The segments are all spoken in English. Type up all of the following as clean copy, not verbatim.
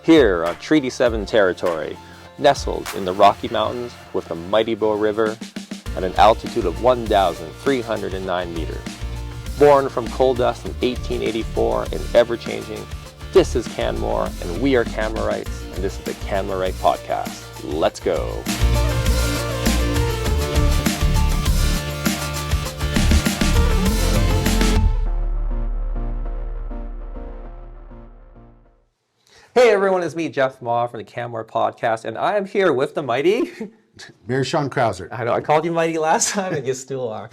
Here on Treaty 7 territory, nestled in the Rocky Mountains with the mighty Bow River at an altitude of 1,309 meters. Born from coal dust in 1884 and ever-changing, this is Canmore, and we are Canmorites, and this is the Canmorite podcast. Let's go. Hey everyone, it's me, Jeff Ma from the Canmore podcast, and I am here with the mighty Mayor Sean Krausert. I know, I called you mighty last time, and you still are.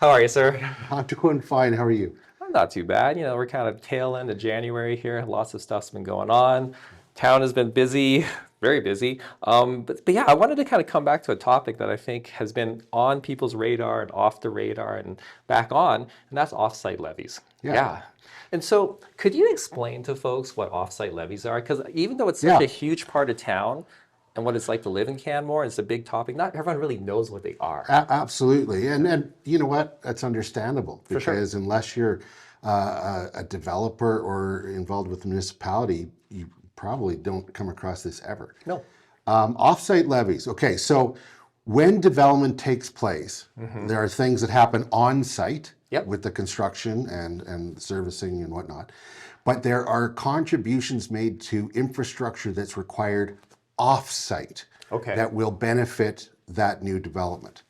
How are you, sir? I'm doing fine. How are you? I'm not too bad. You know, we're kind of tail end of January here. Lots of stuff's been going on. Town has been busy, very busy. But yeah, I wanted to kind of come back to a topic that I think has been on people's radar and off the radar and back on, and that's off-site levies. Yeah. And so could you explain to folks what off-site levies are? Because even though it's such a huge part of town and what it's like to live in Canmore, it's a big topic, not everyone really knows what they are. Absolutely. And you know what? That's understandable. Because sure. Unless you're a developer or involved with the municipality, you probably don't come across this ever. No. Off-site levies. Okay, so when development takes place, there are things that happen on-site with the construction and servicing and whatnot. But there are contributions made to infrastructure that's required off-site that will benefit that new development.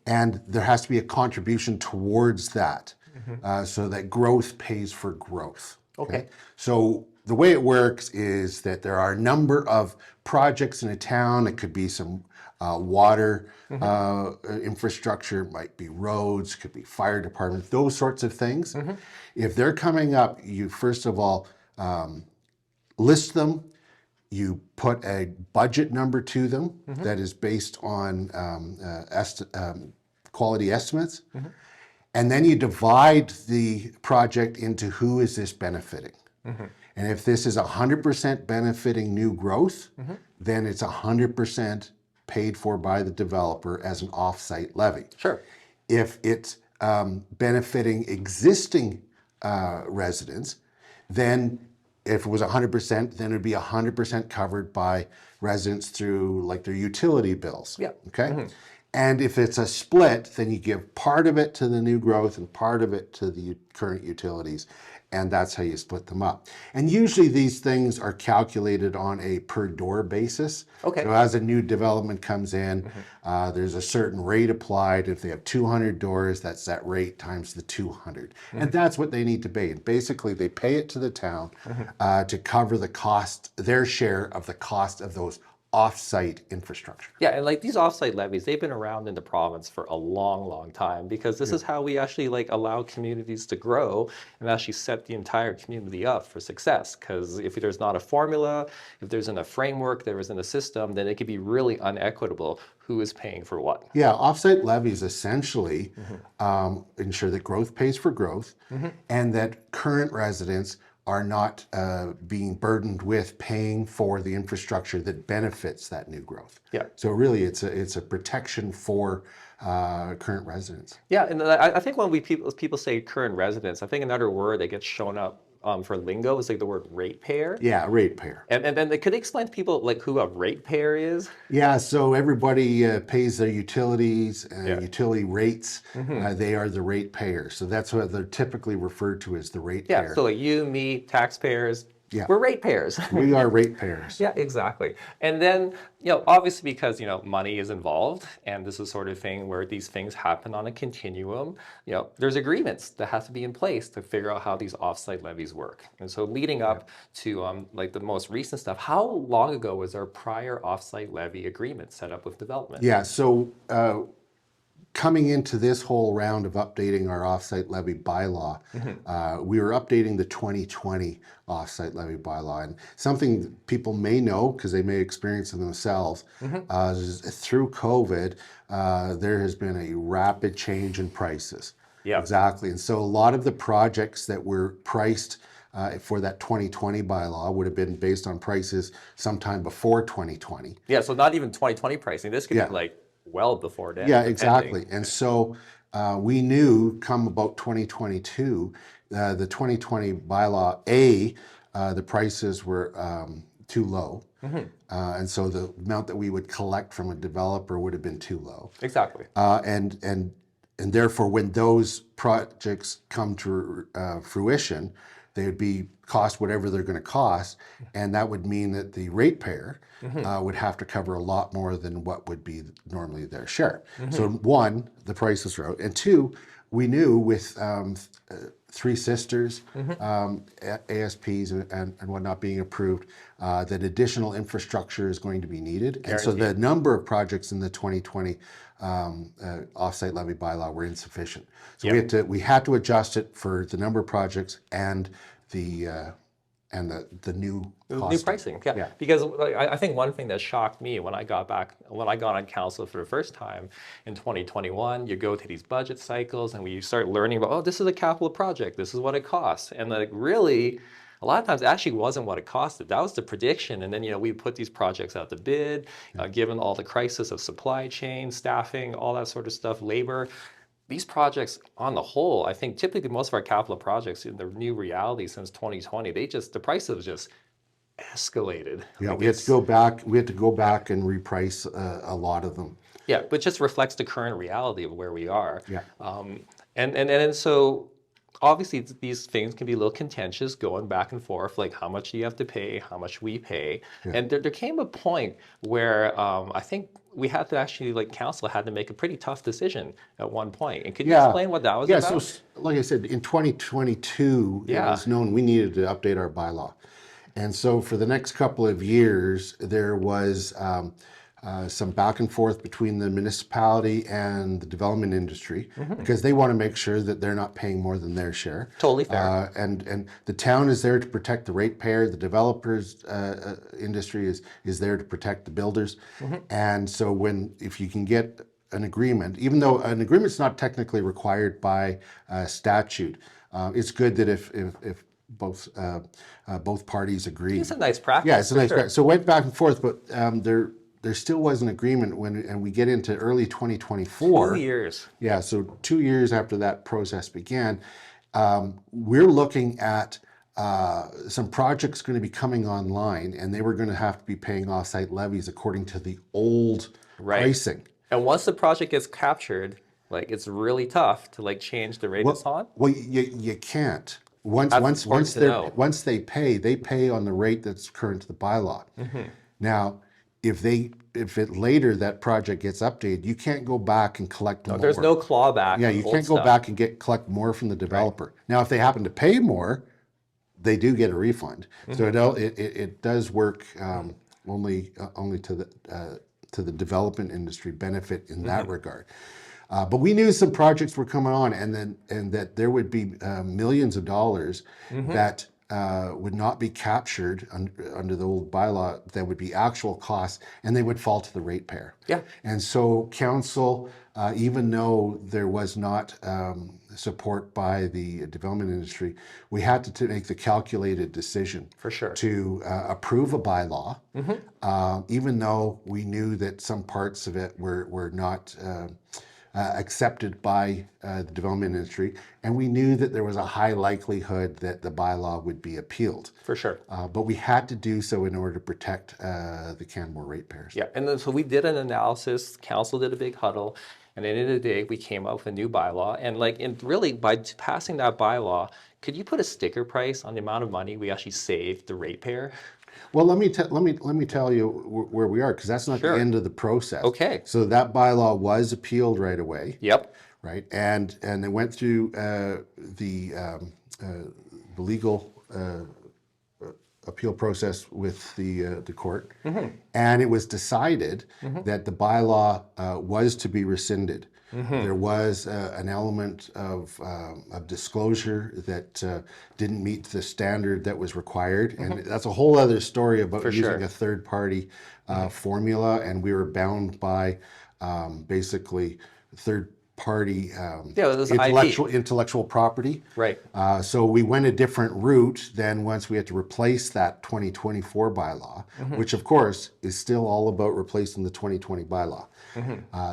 And there has to be a contribution towards that so that growth pays for growth. Okay. So the way it works is that there are a number of projects in a town. It could be some water infrastructure, might be roads, could be fire department, those sorts of things. If they're coming up, you first of all list them. You put a budget number to them that is based on quality estimates. And then you divide the project into who is this benefiting. And if this is 100% benefiting new growth, then it's 100% paid for by the developer as an off-site levy. Sure. If it's benefiting existing residents, then if it was 100%, then it would be 100% covered by residents through like their utility bills. Yeah. Okay. And if it's a split, then you give part of it to the new growth and part of it to the current utilities. And that's how you split them up. And usually these things are calculated on a per door basis. Okay. So as a new development comes in, there's a certain rate applied. If they have 200 doors, that's that rate times the 200. And that's what they need to pay. And basically they pay it to the town to cover the cost, their share of the cost of those off-site infrastructure. Yeah, and like these off-site levies, they've been around in the province for a long, long time because this is how we actually like allow communities to grow and actually set the entire community up for success. Because if there's not a formula, if there isn't a framework, there isn't a system, then it could be really unequitable who is paying for what. Yeah, off-site levies essentially ensure that growth pays for growth and that current residents are not being burdened with paying for the infrastructure that benefits that new growth. Yeah. So really, it's a protection for current residents. Yeah, and I think when people say current residents, I think another word that gets shown up for lingo is like the word ratepayer. Yeah, ratepayer. And then they could explain to people like who a ratepayer is. Yeah, so everybody pays their utilities and utility rates. They are the ratepayers. So that's what they're typically referred to as the ratepayer. Yeah, so like you, me, taxpayers, we're ratepayers. We are ratepayers. Yeah, exactly. And then, you know, obviously because, you know, money is involved and this is sort of thing where these things happen on a continuum, you know, there's agreements that have to be in place to figure out how these off-site levies work. And so leading up to like the most recent stuff, how long ago was our prior off-site levy agreement set up with development? Yeah, so coming into this whole round of updating our off-site levy bylaw, we were updating the 2020 off-site levy bylaw. And something people may know, because they may experience it themselves, is through COVID, there has been a rapid change in prices. Yeah. Exactly. And so a lot of the projects that were priced for that 2020 bylaw would have been based on prices sometime before 2020. Yeah, so not even 2020 pricing. This could be like well before that. Yeah, exactly. And so we knew come about 2022, the 2020 bylaw A, the prices were too low. And so the amount that we would collect from a developer would have been too low. Exactly. And therefore, when those projects come to fruition, they would be cost whatever they're going to cost, and that would mean that the ratepayer would have to cover a lot more than what would be normally their share. So one, the prices are out, and two, we knew with Three Sisters, ASPs and whatnot being approved, that additional infrastructure is going to be needed. And so the number of projects in the 2020 off-site levy bylaw were insufficient. So we had to adjust it for the number of projects and the new New pricing, yeah. Because I think one thing that shocked me when I got on council for the first time in 2021, you go to these budget cycles and we start learning about, oh, this is a capital project, this is what it costs. And like really, a lot of times it actually wasn't what it costed. That was the prediction. And then, we put these projects out to bid, given all the crisis of supply chain, staffing, all that sort of stuff, labor. These projects on the whole, I think typically most of our capital projects in the new reality since 2020, the prices just escalated. Yeah, we had to go back and reprice a lot of them. Yeah, but just reflects the current reality of where we are. Yeah. And so obviously these things can be a little contentious going back and forth, like how much do you have to pay, how much we pay. And there came a point where I think we had to actually, council had to make a pretty tough decision at one point. And could you explain what that was about? Yeah, so like I said, in 2022, it was known we needed to update our bylaw. And so for the next couple of years, there was some back and forth between the municipality and the development industry because they want to make sure that they're not paying more than their share. Totally fair. And the town is there to protect the ratepayer. The developers industry is there to protect the builders. And so if you can get an agreement, even though an agreement's not technically required by statute, it's good that if both parties agree. It's a nice practice. Yeah, it's a nice practice. So it went back and forth, but there still was an agreement and we get into early 2024. 2 years. Yeah, so 2 years after that process began, we're looking at some projects going to be coming online, and they were going to have to be paying off-site levies according to the old pricing. And once the project gets captured, it's really tough to change the rate it's on. Well, you can't. Once they pay on the rate that's current to the bylaw. Now, if later that project gets updated, you can't go back and collect more. There's no clawback. Yeah, you can't go back and collect more from the developer. Now, if they happen to pay more, they do get a refund. So it does work only to the development industry benefit in that regard. But we knew some projects were coming on, and that there would be millions of dollars that would not be captured under the old bylaw. That would be actual costs, and they would fall to the ratepayer. Yeah. And so council, even though there was not support by the development industry, we had to make the calculated decision For sure. to approve a bylaw, even though we knew that some parts of it were not accepted by the development industry, and we knew that there was a high likelihood that the bylaw would be appealed. For sure. But we had to do so in order to protect the Canmore ratepayers. Yeah, and then, so we did an analysis, council did a big huddle, and at the end of the day, we came up with a new bylaw. And really, by passing that bylaw, could you put a sticker price on the amount of money we actually saved the ratepayer? Well, let me tell you where we are, because that's not the end of the process. Okay. So that bylaw was appealed right away. Yep. Right, and it went through the legal appeal process with the court, and it was decided that the bylaw was to be rescinded. There was an element of disclosure that didn't meet the standard that was required, and that's a whole other story about using a third-party formula, and we were bound by basically third-party intellectual property. Right. So we went a different route than once we had to replace that 2024 bylaw, which of course is still all about replacing the 2020 bylaw.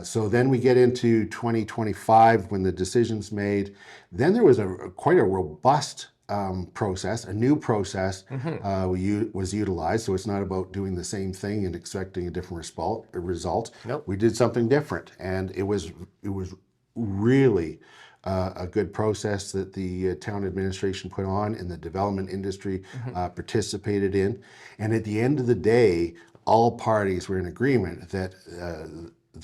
So then we get into 2025 when the decision's made. Then there was quite a robust process, a new process was utilized. So it's not about doing the same thing and expecting a different result. Nope. We did something different, and it was really a good process that the town administration put on and the development industry participated in. And at the end of the day, all parties were in agreement that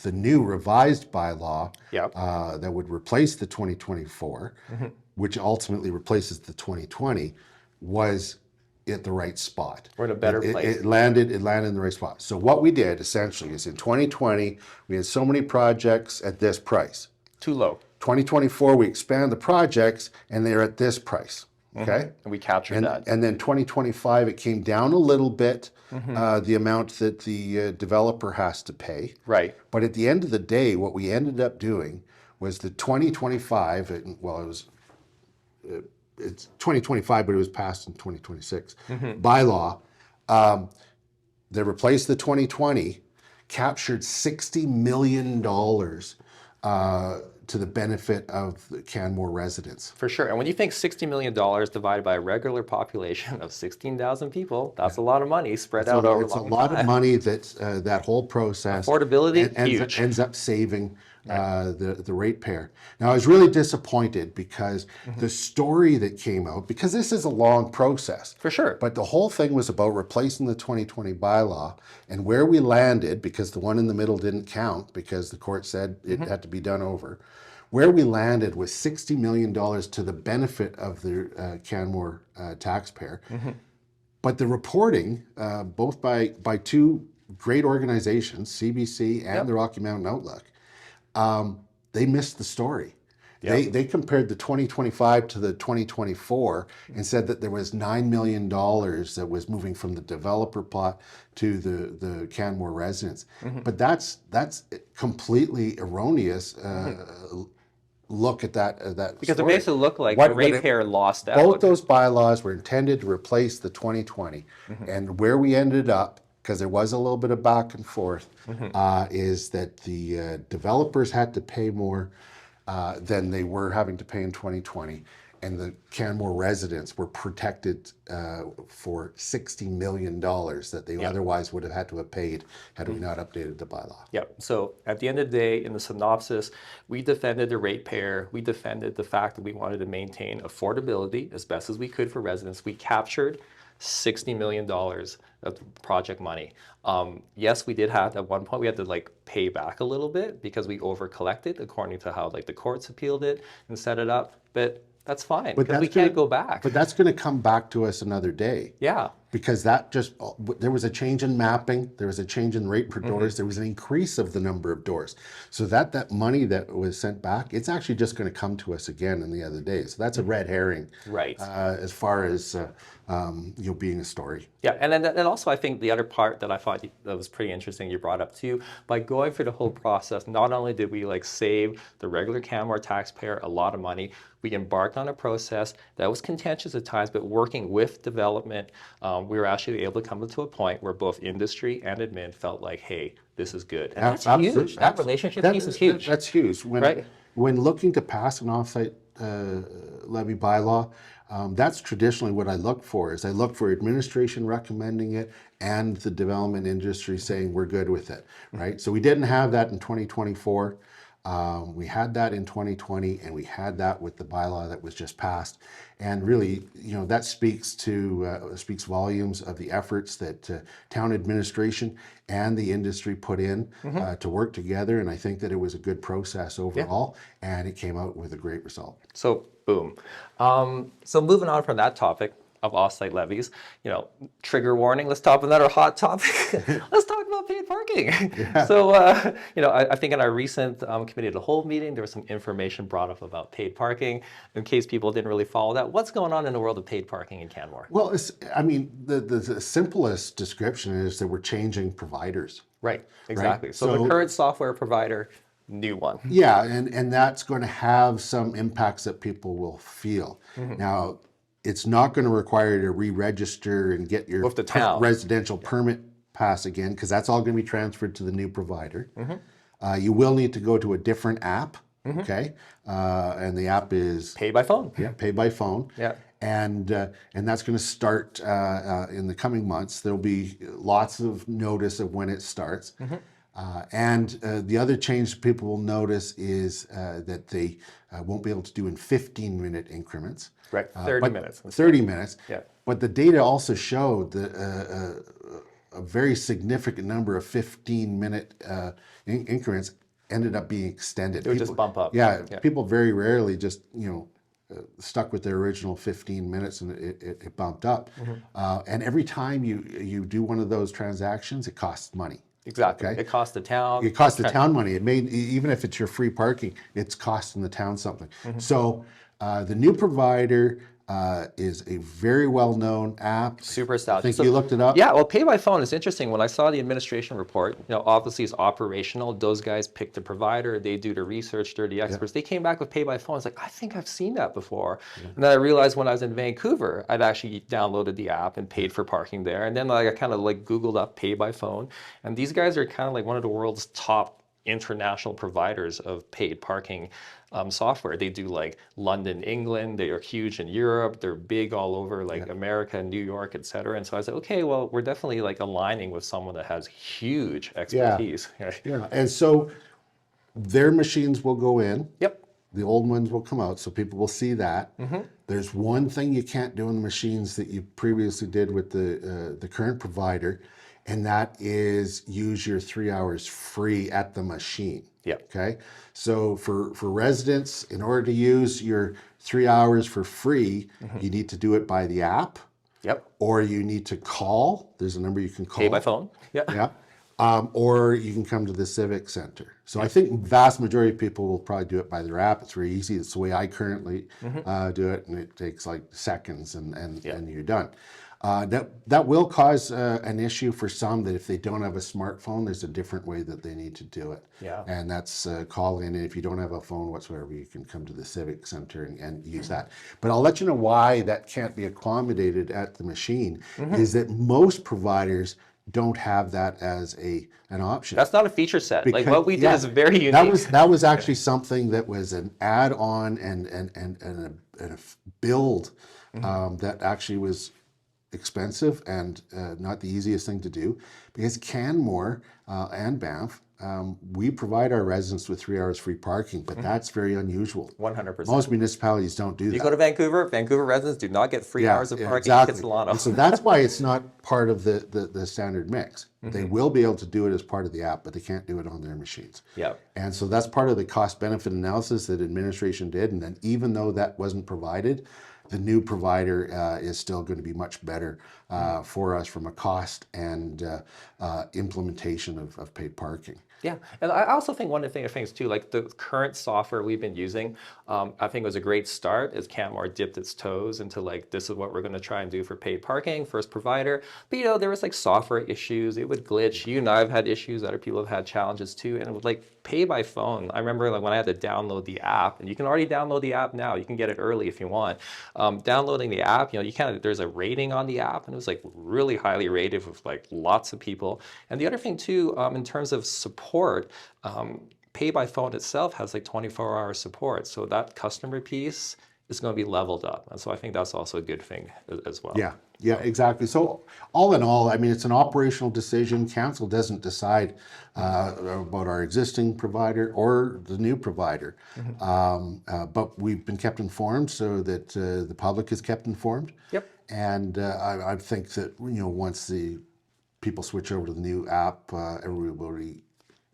the new revised bylaw Yep. that would replace the 2024, which ultimately replaces the 2020, was at the right spot. We're in a better place. It landed in the right spot. So what we did essentially is in 2020, we had so many projects at this price. Too low. 2024, we expand the projects and they're at this price. Okay. And we captured that. And then 2025, it came down a little bit, the amount that the developer has to pay. Right. But at the end of the day, what we ended up doing was the 2025, it's 2025, but it was passed in 2026, bylaw, they replaced the 2020, captured $60 million to the benefit of the Canmore residents. For sure. And when you think $60 million divided by a regular population of 16,000 people, that's a lot of money spread out over a long time. It's a lot of money that that whole process Affordability, huge. ends up saving the ratepayer. Now, I was really disappointed because the story that came out, because this is a long process. For sure. But the whole thing was about replacing the 2020 bylaw, and where we landed, because the one in the middle didn't count because the court said it had to be done over, where we landed was $60 million to the benefit of the Canmore taxpayer. But the reporting, both by two great organizations, CBC and the Rocky Mountain Outlook, they missed the story. They compared the 2025 to the 2024 and said that there was $9 million that was moving from the developer plot to the Canmore residents. But that's completely erroneous. Look at that Because story. it makes it look like the ratepayer lost out. Both those bylaws were intended to replace the 2020. And where we ended up, because there was a little bit of back and forth, is that the developers had to pay more than they were having to pay in 2020. And the Canmore residents were protected for $60 million that they otherwise would have had to have paid had we not updated the bylaw. Yep. So at the end of the day, in the synopsis, we defended the ratepayer. We defended the fact that we wanted to maintain affordability as best as we could for residents. We captured $60 million of project money. Yes, we did have, at one point, we had to pay back a little bit because we over collected according to how the courts appealed it and set it up. But that's fine, because we can't go back. But that's going to come back to us another day. Yeah. Because there was a change in mapping, there was a change in rate per doors, there was an increase of the number of doors. So that money that was sent back, it's actually just going to come to us again in the other day. So that's a red herring, right? As far as being a story. Yeah, and also I think the other part that I thought that was pretty interesting you brought up too, by going through the whole process, not only did we save the regular Canmore taxpayer a lot of money, we embarked on a process that was contentious at times, but working with development, we were actually able to come to a point where both industry and admin felt like, hey, this is good. And that's huge. That relationship piece is huge. That's huge. When looking to pass an off-site levy bylaw, that's traditionally what I look for. Is I look for administration recommending it and the development industry saying we're good with it, right? So we didn't have that in 2024. We had that in 2020, and we had that with the bylaw that was just passed. And really, that speaks volumes of the efforts that town administration and the industry put in to work together. And I think that it was a good process overall, and it came out with a great result. So boom. So moving on from that topic of off-site levies, trigger warning, let's talk about another hot topic. Let's talk about paid parking. Yeah. So, I think in our recent committee of the whole meeting, there was some information brought up about paid parking. In case people didn't really follow that, what's going on in the world of paid parking in Canmore? Well, the simplest description is that we're changing providers. Right, exactly. Right? So the current software provider, new one. Yeah, and that's going to have some impacts that people will feel. Now, it's not going to require you to re-register and get your residential permit pass again, because that's all going to be transferred to the new provider. You will need to go to a different app, okay? And the app is... Pay by phone. Yeah, pay by phone. Yeah. And that's going to start in the coming months. There'll be lots of notice of when it starts. And the other change people will notice is that they won't be able to do in 15-minute increments. Right, 30 minutes. 30 minutes. Yeah. But the data also showed that a very significant number of 15-minute increments ended up being extended. It would just bump up. Yeah, people very rarely just, stuck with their original 15 minutes and it bumped up. And every time you do one of those transactions, it costs money. Exactly. Okay? It costs the town. It costs the town money. Even if it's your free parking, it's costing the town something. So the new provider is a very well-known app. Super established. I think you looked it up. Yeah, well, pay by phone is interesting. When I saw the administration report, obviously it's operational. Those guys pick the provider, they do the research, they're the experts. They came back with pay by phone. I was like, I think I've seen that before. And then I realized when I was in Vancouver, I'd actually downloaded the app and paid for parking there. And then I kind of Googled up pay by phone. And these guys are kind of one of the world's top international providers of paid parking software. They do London, England. They are huge in Europe. They're big all over America, New York, et cetera. And so I said, okay, well, we're definitely aligning with someone that has huge expertise. Yeah. And so their machines will go in. Yep. The old ones will come out, so people will see that. There's one thing you can't do in the machines that you previously did with the current provider, and that is use your 3 hours free at the machine. Yeah. Okay. So for residents, in order to use your 3 hours for free, you need to do it by the app. Yep. Or you need to call. There's a number you can call. Pay by phone. Yeah. Yeah. Or you can come to the Civic Center. So I think vast majority of people will probably do it by their app. It's very easy. It's the way I currently do it, and it takes seconds, and you're done. That will cause an issue for some, that if they don't have a smartphone, there's a different way that they need to do it. Yeah. And that's call in. And if you don't have a phone whatsoever, you can come to the Civic Center and use that. But I'll let you know why that can't be accommodated at the machine, is that most providers don't have that as an option. That's not a feature set. Because, what we did is very unique. That was actually something that was an add-on and a build that actually was expensive and not the easiest thing to do, because Canmore and Banff, we provide our residents with 3 hours free parking, but that's very unusual. 100%. Most municipalities don't do that. You go to Vancouver residents do not get 3 hours of parking. Exactly. In Kitsilano. And so that's why it's not part of the standard mix. They will be able to do it as part of the app, but they can't do it on their machines. Yeah. And so that's part of the cost-benefit analysis that administration did, and then even though that wasn't provided, the new provider is still going to be much better for us from a cost and implementation of paid parking. Yeah, and I also think one of the things too, the current software we've been using, I think was a great start as Canmore dipped its toes into this is what we're going to try and do for paid parking, first provider. But there was software issues, it would glitch. You and I have had issues, other people have had challenges too, and with pay by phone, I remember when I had to download the app, and you can already download the app now, you can get it early if you want. Downloading the app, there's a rating on the app, and it was really highly rated with lots of people. And the other thing too, in terms of support, pay by phone itself has 24-hour support, so that customer piece is going to be leveled up, and so I think that's also a good thing as well. Yeah, exactly. So all in all, it's an operational decision. Council doesn't decide about our existing provider or the new provider, but we've been kept informed so that the public is kept informed. Yep. And I think that once the people switch over to the new app, everybody will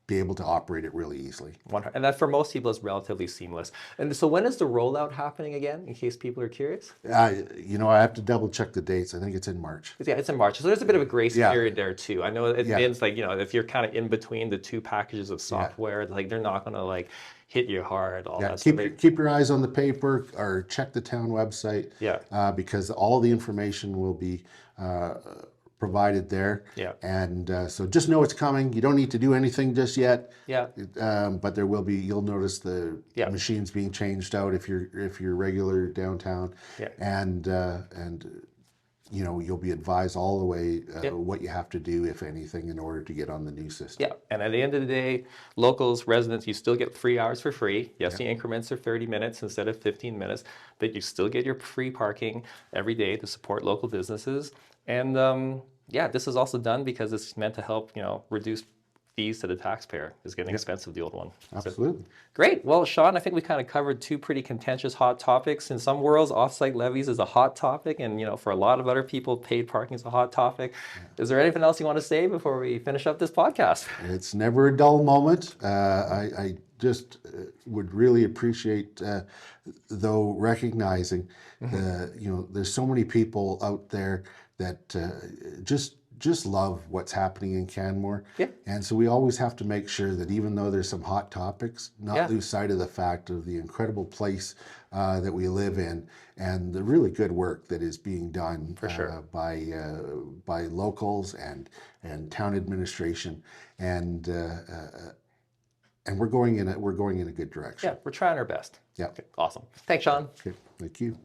be able to operate it really easily. And that for most people is relatively seamless. And so when is the rollout happening again, in case people are curious? I have to double check the dates. I think it's in March. Yeah, it's in March. So there's a bit of a grace period there too. I know it means if you're kind of in between the two packages of software, they're not going to hit you hard. All that keep your eyes on the paper or check the town website. Because all the information will be provided there. And so just know it's coming. You don't need to do anything just yet. But there will be. You'll notice the machines being changed out if you're regular downtown. And you'll be advised all the way what you have to do, if anything, in order to get on the new system. Yeah, and at the end of the day, locals, residents, you still get 3 hours for free. Yes, the increments are 30 minutes instead of 15 minutes, but you still get your free parking every day to support local businesses. And yeah, this is also done because it's meant to help, reduce fees to the taxpayer. It's getting expensive, the old one. Absolutely. So, great. Well, Sean, I think we kind of covered two pretty contentious hot topics. In some worlds, off-site levies is a hot topic, and for a lot of other people, paid parking is a hot topic. Is there anything else you want to say before we finish up this podcast? It's never a dull moment. I just would really appreciate, though, recognizing, there's so many people out there that just love what's happening in Canmore. Yeah. And so we always have to make sure that even though there's some hot topics, not lose sight of the fact of the incredible place that we live in, and the really good work that is being done by locals and town administration, and we're going in a good direction. Yeah, we're trying our best. Yeah. Okay, awesome. Thanks, Sean. Okay. Thank you.